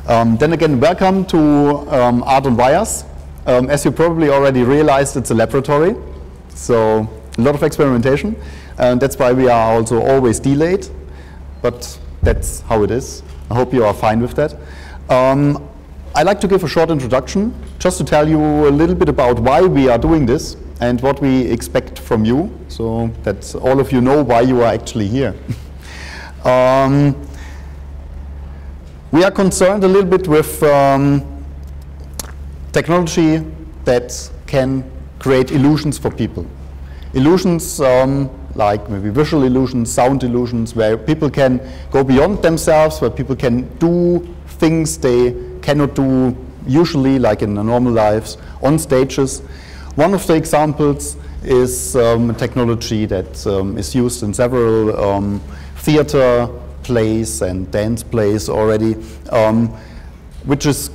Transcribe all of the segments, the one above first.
Then again, welcome to Art.on.Wires. As you probably already realized, it's a laboratory, so a lot of experimentation, and that's why we are also always delayed, but that's how it is. I hope you are fine with that. I'd like to give a short introduction, just to tell you a little bit about why we are doing this and what we expect from you, so that all of you know why you are actually here. We are concerned a little bit with technology that can create illusions for people. Illusions like maybe visual illusions, sound illusions, where people can go beyond themselves, where people can do things they cannot do usually, like in their normal lives, on stages. One of the examples is technology that is used in several theater plays and dance plays already, which is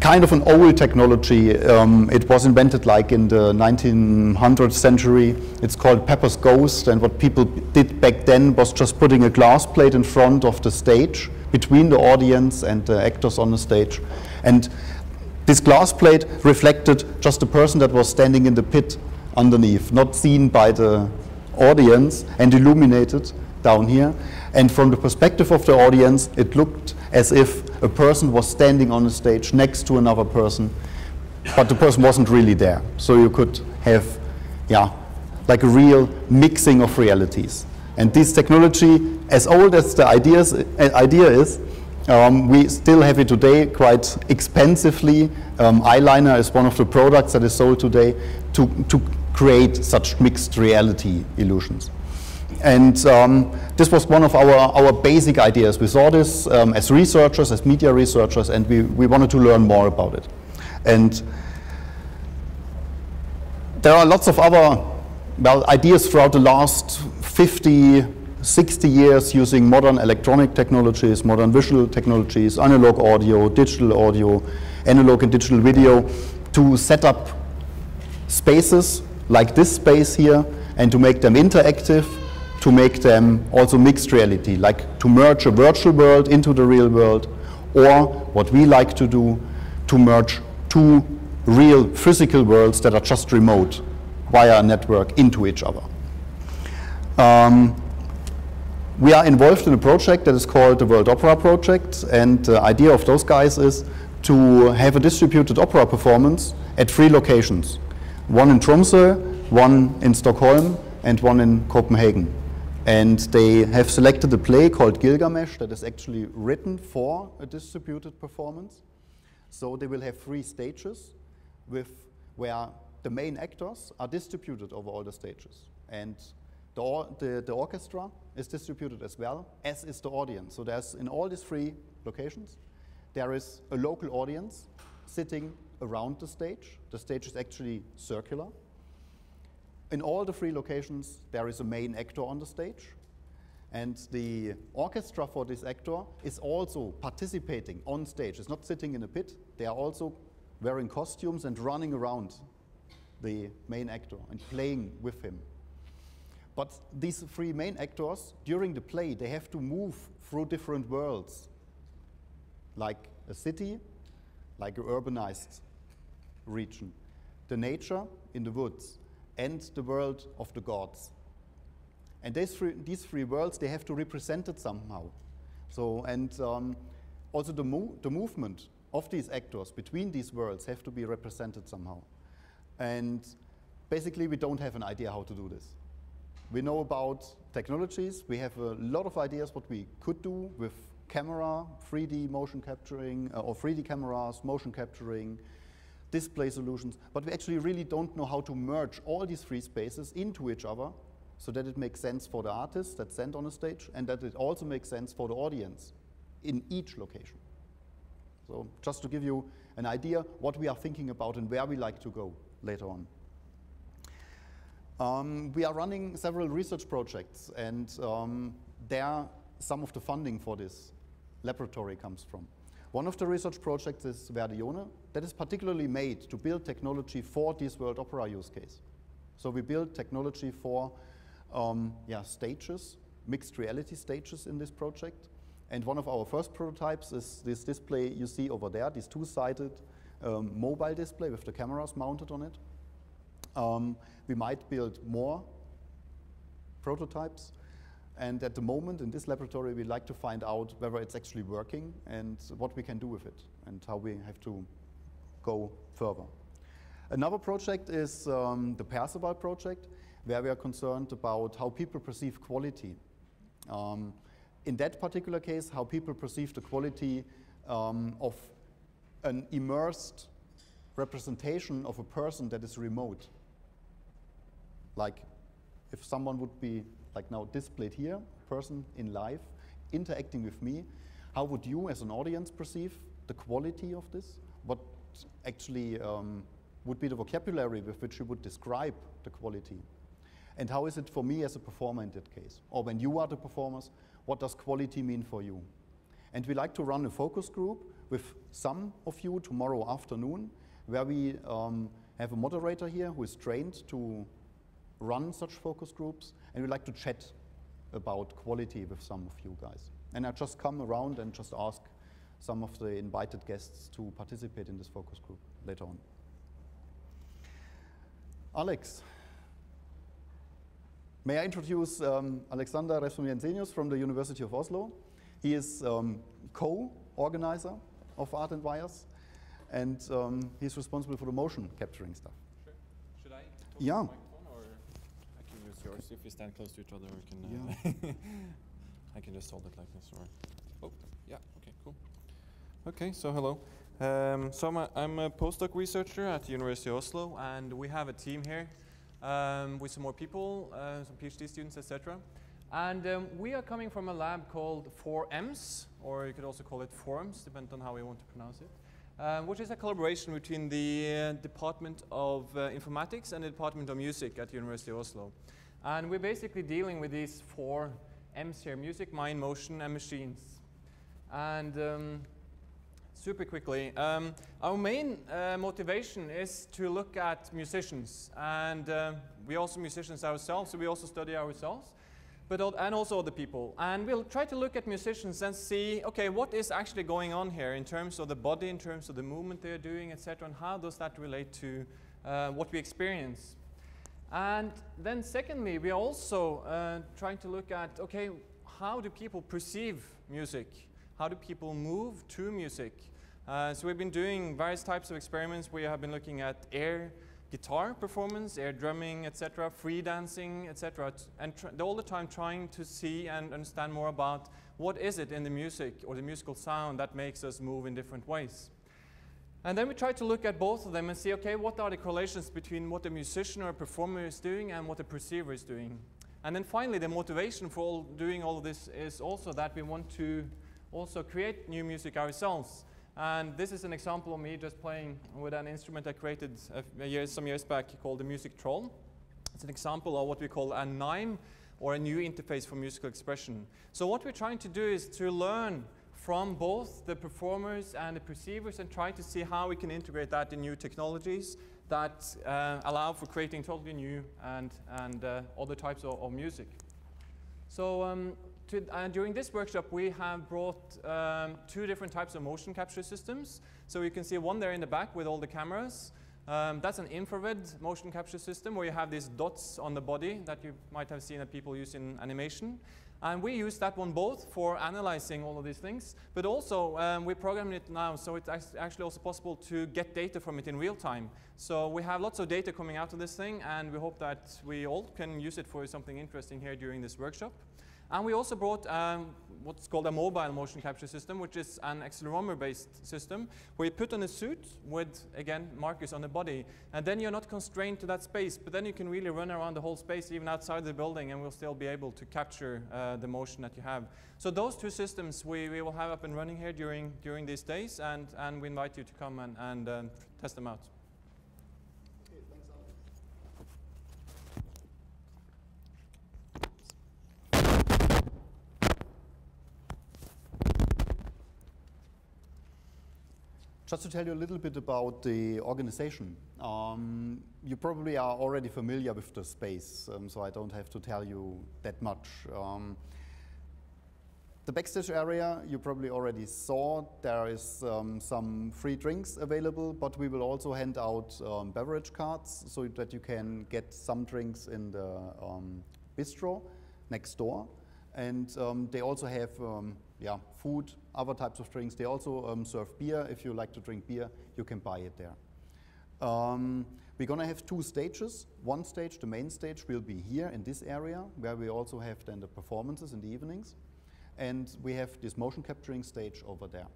kind of an old technology. It was invented like in the 1900th century. It's called Pepper's Ghost, and what people did back then was just putting a glass plate in front of the stage between the audience and the actors on the stage. And this glass plate reflected just the person that was standing in the pit underneath, not seen by the audience, and illuminated down here. And from the perspective of the audience, it looked as if a person was standing on a stage next to another person, but the person wasn't really there. So you could have, like a real mixing of realities. And this technology, as old as the idea is, we still have it today quite expensively. Eyeliner is one of the products that is sold today to create such mixed reality illusions. And this was one of our basic ideas. We saw this as researchers, as media researchers, and we wanted to learn more about it. And there are lots of other ideas throughout the last 50, 60 years using modern electronic technologies, modern visual technologies, analog audio, analog and digital video, to set up spaces like this space here and to make them interactive, to make them also mixed reality, like to merge a virtual world into the real world, or what we like to do, to merge two real physical worlds that are just remote via a network into each other. We are involved in a project that is called the World Opera Project, and the idea of those guys is to have a distributed opera performance at 3 locations. One in Tromsø, one in Stockholm, and one in Copenhagen. And they have selected a play called Gilgamesh that is actually written for a distributed performance. So they will have 3 stages where the main actors are distributed over all the stages. And the orchestra is distributed as well, as is the audience. So there's, in all these 3 locations, there is a local audience sitting around the stage. The stage is actually circular. In all the 3 locations, there is a main actor on the stage, and the orchestra for this actor is also participating on stage. It's not sitting in a pit. They are also wearing costumes and running around the main actor and playing with him. But these 3 main actors, during the play, they have to move through different worlds, like a city, like an urbanized region, the nature in the woods, and the world of the gods. And these three worlds, they have to represent it somehow. So, and also the movement of these actors between these worlds have to be represented somehow. And basically, we don't have an idea how to do this. We know about technologies. We have a lot of ideas what we could do with camera, 3D motion capturing, or 3D cameras, motion capturing, display solutions, but we actually really don't know how to merge all these 3 spaces into each other so that it makes sense for the artist that's sent on a stage, and that it also makes sense for the audience in each location. So just to give you an idea what we are thinking about and where we like to go later on. We are running several research projects, and there some of the funding for this laboratory comes from. One of the research projects is Verdione, that is particularly made to build technology for this World Opera use case. So we build technology for stages, mixed reality stages in this project, And one of our first prototypes is this display you see over there, this two-sided mobile display with the cameras mounted on it. We might build more prototypes. And at the moment, in this laboratory, we'd like to find out whether it's actually working and what we can do with it and how we have to go further. Another project is the Perceval project, where we are concerned about how people perceive quality. In that particular case, how people perceive the quality of an immersed representation of a person that is remote. Like if someone would be like now displayed here, a person in live, interacting with me, how would you as an audience perceive the quality of this? What actually would be the vocabulary with which you would describe the quality? And how is it for me as a performer in that case? Or when you are the performers, what does quality mean for you? And we like to run a focus group with some of you tomorrow afternoon, where we have a moderator here who is trained to run such focus groups, and we like to chat about quality with some of you guys. And I just come around and just ask some of the invited guests to participate in this focus group later on. Alex. May I introduce Alexander Refsum Jensenius from the University of Oslo. He is co-organizer of Art.on.Wires, and he's responsible for the motion capturing stuff. Sure. Should I talk to Yeah. the microphone, or I can use yours if we stand close to each other? We can. I can just hold it like this, or. Oh, yeah. Okay, cool. Okay, so hello. I'm a postdoc researcher at the University of Oslo, and we have a team here with some more people, some PhD students, etc. And we are coming from a lab called 4Ms, or you could also call it Forums, depending on how we want to pronounce it, which is a collaboration between the Department of Informatics and the Department of Music at the University of Oslo. And we're basically dealing with these 4 M's here: music, mind, motion, and machines. And super quickly, our main motivation is to look at musicians, and we're also musicians ourselves, so we also study ourselves, and also other people. And we'll try to look at musicians and see, okay, what is actually going on here in terms of the body, in terms of the movement they're doing, etc., and how does that relate to what we experience. And then secondly, we are also trying to look at, okay, how do people perceive music? How do people move to music? So we've been doing various types of experiments. We have been looking at air guitar performance, air drumming, etc., free dancing, etc., and all the time trying to see and understand more about what is it in the music or the musical sound that makes us move in different ways. And then we try to look at both of them and see, okay, what are the correlations between what the musician or a performer is doing and what the perceiver is doing. And then finally, the motivation for doing all of this is also that we want to also create new music ourselves. And this is an example of me just playing with an instrument I created some years back called the Music Troll. It's an example of what we call a NIME, or a new interface for musical expression. So what we're trying to do is to learn from both the performers and the perceivers and try to see how we can integrate that in new technologies that allow for creating totally new and other types of music. So during this workshop, we have brought 2 different types of motion capture systems. So you can see one there in the back with all the cameras. That's an infrared motion capture system where you have these dots on the body that you might have seen that people use in animation. And we use that one both for analyzing all of these things, but also we program it now, so it's actually also possible to get data from it in real time. So we have lots of data coming out of this thing, and we hope that we all can use it for something interesting here during this workshop. And we also brought what's called a mobile motion capture system, which is an accelerometer-based system, where you put on a suit with, again, markers on the body, and then you're not constrained to that space, but then you can really run around the whole space, even outside the building, and we'll still be able to capture the motion that you have. So those 2 systems we will have up and running here during these days, and we invite you to come and test them out. Okay, thanks, Alex. Just to tell you a little bit about the organization. You probably are already familiar with the space, so I don't have to tell you that much. The The backstage area, you probably already saw, there is some free drinks available, but we will also hand out beverage cards so that you can get some drinks in the bistro next door. And they also have food, other types of drinks. They also serve beer. If you like to drink beer, you can buy it there. We're going to have 2 stages. One stage, the main stage, will be here in this area, where we also have then the performances in the evenings. And we have this motion capturing stage over there.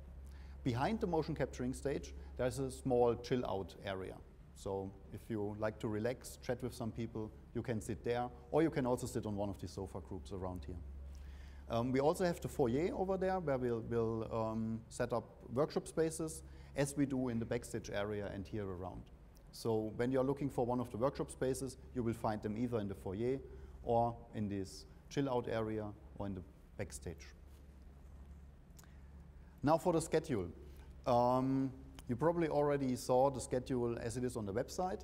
Behind the motion capturing stage, there's a small chill out area. So if you like to relax, chat with some people, you can sit there, or you can also sit on one of the sofa groups around here. We also have the foyer over there, where we'll set up workshop spaces, as we do in the backstage area and here around. So when you're looking for one of the workshop spaces, you will find them either in the foyer, or in this chill out area, or in the backstage. Now for the schedule. You probably already saw the schedule as it is on the website.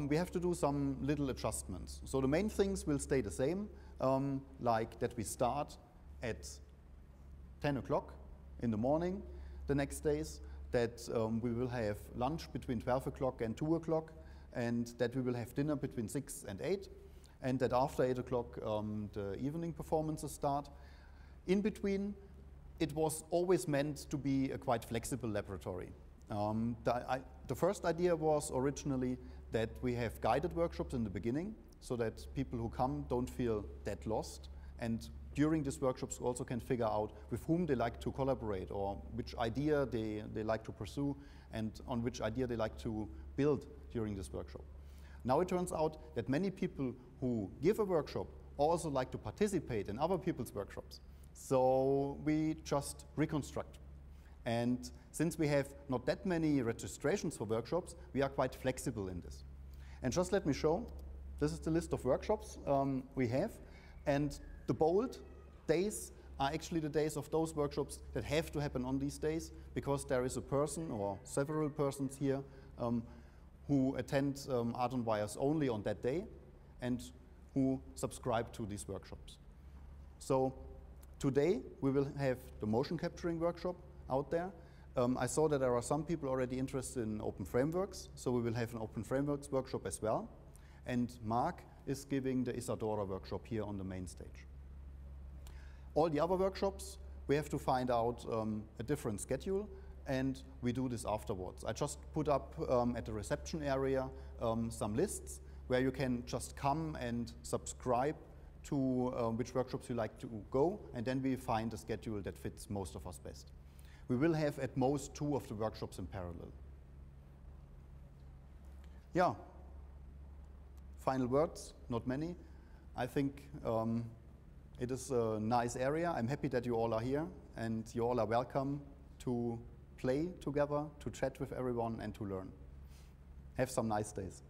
We have to do some little adjustments. So the main things will stay the same, like that we start at 10 o'clock in the morning the next days, that we will have lunch between 12 o'clock and 2 o'clock, and that we will have dinner between 6 and 8, and that after 8 o'clock the evening performances start. In between, it was always meant to be a quite flexible laboratory. The first idea was originally that we have guided workshops in the beginning, so that people who come don't feel that lost, and during these workshops also can figure out with whom they like to collaborate, or which idea they like to pursue, and on which idea they like to build during this workshop. Now it turns out that many people who give a workshop also like to participate in other people's workshops. So we just reconstruct. And since we have not that many registrations for workshops, we are quite flexible in this. And just let me show, this is the list of workshops we have. And the bold days are actually the days of those workshops that have to happen on these days, because there is a person or several persons here who attend Art.on.Wires only on that day and who subscribe to these workshops. So today we will have the motion capturing workshop out there. I saw that there are some people already interested in open frameworks, so we will have an open frameworks workshop as well. And Mark is giving the Isadora workshop here on the main stage. All the other workshops, we have to find out a different schedule, and we do this afterwards. I just put up at the reception area some lists where you can just come and subscribe to which workshops you like to go, and then we find a schedule that fits most of us best. We will have at most 2 of the workshops in parallel. Yeah. Final words, not many. I think it is a nice area. I'm happy that you all are here, and you all are welcome to play together, to chat with everyone, and to learn. Have some nice days.